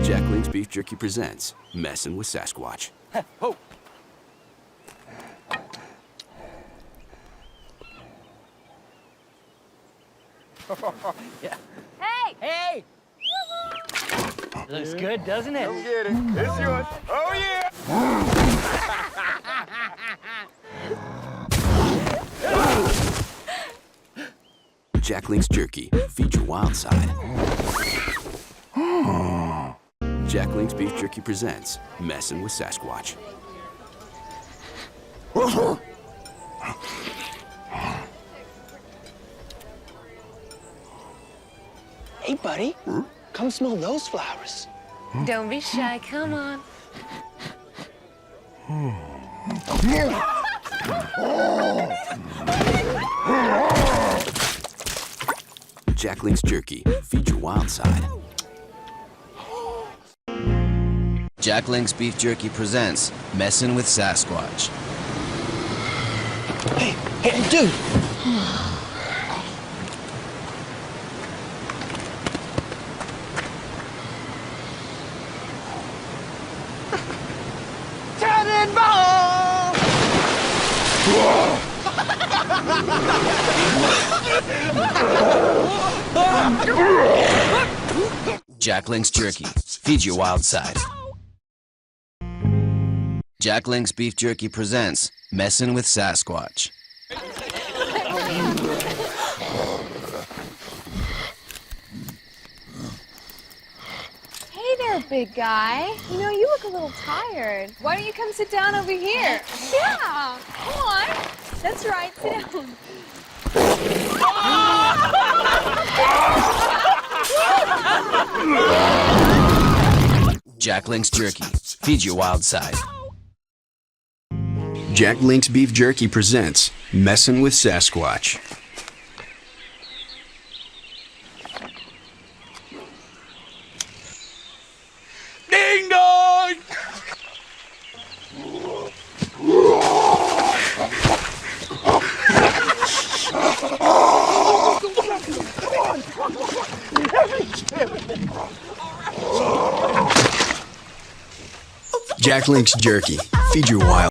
Jack Link's Beef Jerky presents Messin' with Sasquatch. Ho! Yeah. Hey! Hey! Looks good, doesn't it? Come get it. It's yours. Oh, yeah! Jack Link's Jerky. Feed your wild side. Jack Link's Beef Jerky presents Messin' with Sasquatch. Hey, buddy. Come smell those flowers. Don't be shy, come on. Jack Link's Jerky. Feed your wild side. Jack Link's Beef Jerky presents Messin' with Sasquatch. Hey, dude. Cannonball! Jack Link's Jerky. Feed your wild side. Jack Link's Beef Jerky presents Messin' with Sasquatch. Hey there, big guy. You know, you look a little tired. Why don't you come sit down over here? Yeah, come on. That's right, sit down. Jack Link's Jerky. Feed your wild side. Jack Link's Beef Jerky presents Messin' with Sasquatch. Ding dong! Jack Link's Jerky. Feed your wild